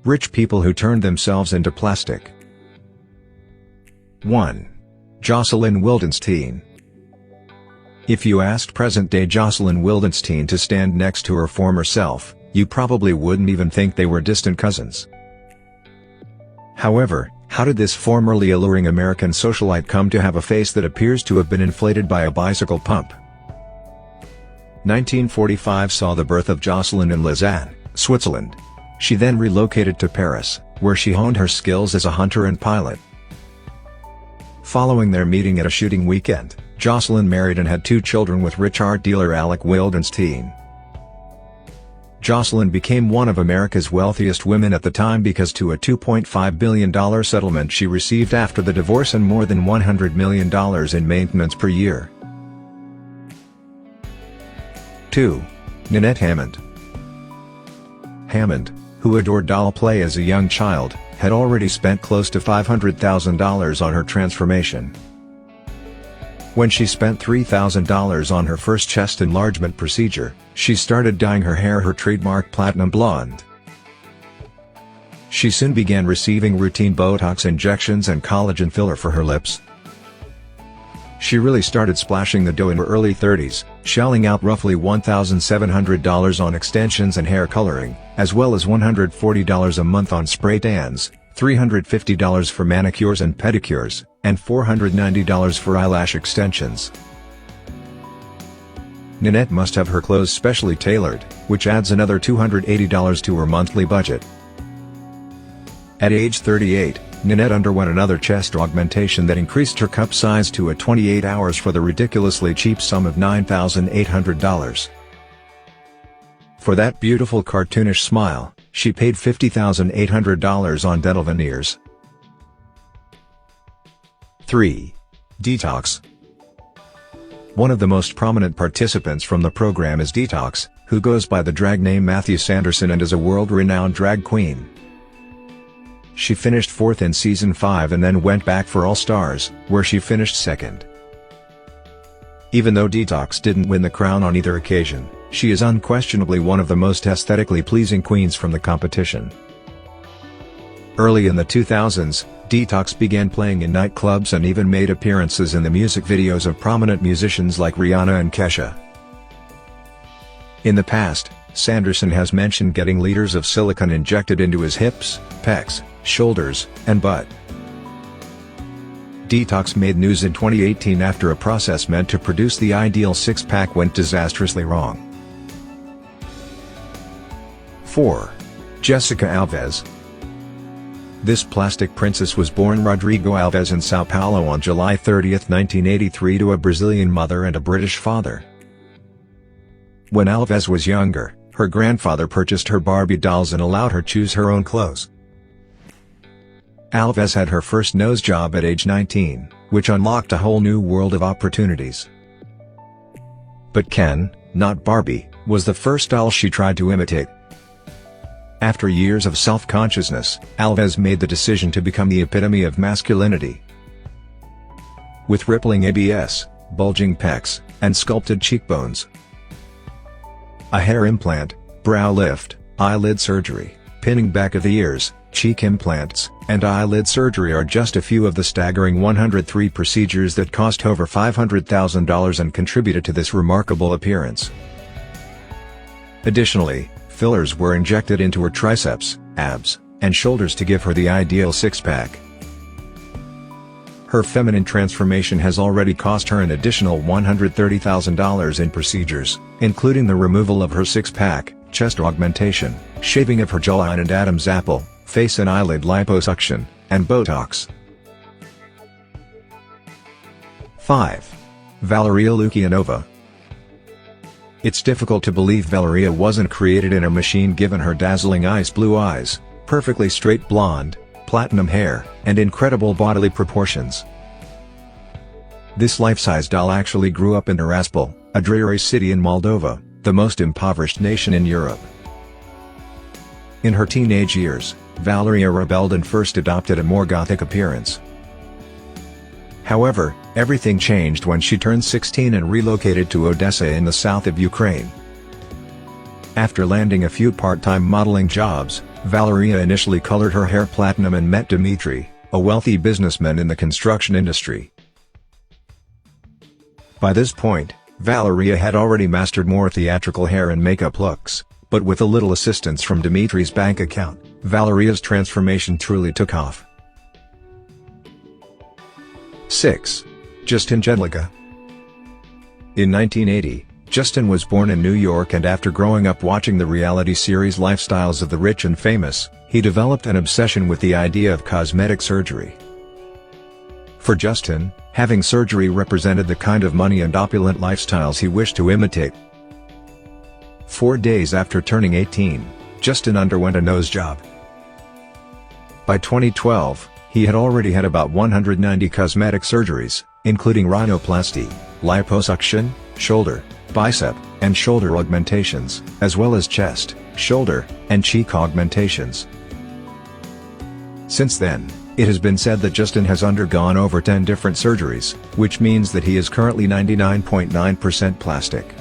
Rich people who turned themselves into plastic. 1. Jocelyn Wildenstein. If you asked present-day Jocelyn Wildenstein to stand next to her former self, you probably wouldn't even think they were distant cousins. However, how did this formerly alluring American socialite come to have a face that appears to have been inflated by a bicycle pump? 1945 saw the birth of Jocelyn in Lausanne, Switzerland. She then relocated to Paris, where she honed her skills as a hunter and pilot. Following their meeting at a shooting weekend, Jocelyn married and had 2 children with rich art dealer Alec Wildenstein. Jocelyn became one of America's wealthiest women at the time because to a $2.5 billion settlement she received after the divorce and more than $100 million in maintenance per year. 2. Nanette Hammond. Hammond, who adored doll play as a young child, had already spent close to $500,000 on her transformation. When she spent $3,000 on her first chest enlargement procedure, she started dyeing her hair her trademark platinum blonde. She soon began receiving routine Botox injections and collagen filler for her lips. She really started splashing the dough in her early 30s, shelling out roughly $1,700 on extensions and hair coloring, as well as $140 a month on spray tans, $350 for manicures and pedicures, and $490 for eyelash extensions. Nanette must have her clothes specially tailored, which adds another $280 to her monthly budget. At age 38, Nanette underwent another chest augmentation that increased her cup size to a 28 hours for the ridiculously cheap sum of $9,800. For that beautiful cartoonish smile, she paid $50,800 on dental veneers. 3. Detox. One of the most prominent participants from the program is Detox, who goes by the drag name Matthew Sanderson and is a world-renowned drag queen. She finished 4th in Season 5 and then went back for All Stars, where she finished 2nd. Even though Detox didn't win the crown on either occasion, she is unquestionably one of the most aesthetically pleasing queens from the competition. Early in the 2000s, Detox began playing in nightclubs and even made appearances in the music videos of prominent musicians like Rihanna and Kesha. In the past, Sanderson has mentioned getting liters of silicone injected into his hips, pecs, shoulders, and butt. Detox made news in 2018 after a process meant to produce the ideal six-pack went disastrously wrong. 4. Jessica Alves. This plastic princess was born Rodrigo Alves in Sao Paulo on July 30, 1983 to a Brazilian mother and a British father. When Alves was younger, her grandfather purchased her Barbie dolls and allowed her choose her own clothes. Alves had her first nose job at age 19, which unlocked a whole new world of opportunities. But Ken, not Barbie, was the first doll she tried to imitate. After years of self-consciousness, Alves made the decision to become the epitome of masculinity. With rippling ABS, bulging pecs, and sculpted cheekbones. A hair implant, brow lift, eyelid surgery, pinning back of the ears, cheek implants, and eyelid surgery are just a few of the staggering 103 procedures that cost over $500,000 and contributed to this remarkable appearance. Additionally, fillers were injected into her triceps, abs, and shoulders to give her the ideal six-pack. Her feminine transformation has already cost her an additional $130,000 in procedures, including the removal of her six-pack, chest augmentation, shaving of her jawline and Adam's apple, face and eyelid liposuction, and Botox. 5. Valeria Lukianova. It's difficult to believe Valeria wasn't created in a machine given her dazzling ice blue eyes, perfectly straight blonde, platinum hair, and incredible bodily proportions. This life-size doll actually grew up in Tiraspol, a dreary city in Moldova, the most impoverished nation in Europe. In her teenage years, Valeria rebelled and first adopted a more gothic appearance. However, everything changed when she turned 16 and relocated to Odessa in the south of Ukraine. After landing a few part-time modeling jobs, Valeria initially colored her hair platinum and met Dmitry, a wealthy businessman in the construction industry. By this point, Valeria had already mastered more theatrical hair and makeup looks, but with a little assistance from Dmitry's bank account, Valeria's transformation truly took off. 6. Justin Jedlicka. In 1980, Justin was born in New York, and after growing up watching the reality series Lifestyles of the Rich and Famous, he developed an obsession with the idea of cosmetic surgery. For Justin, having surgery represented the kind of money and opulent lifestyles he wished to imitate. 4 days after turning 18, Justin underwent a nose job. By 2012, he had already had about 190 cosmetic surgeries, including rhinoplasty, liposuction, shoulder, bicep, and shoulder augmentations, as well as chest, shoulder, and cheek augmentations. Since then, it has been said that Justin has undergone over 10 different surgeries, which means that he is currently 99.9% plastic.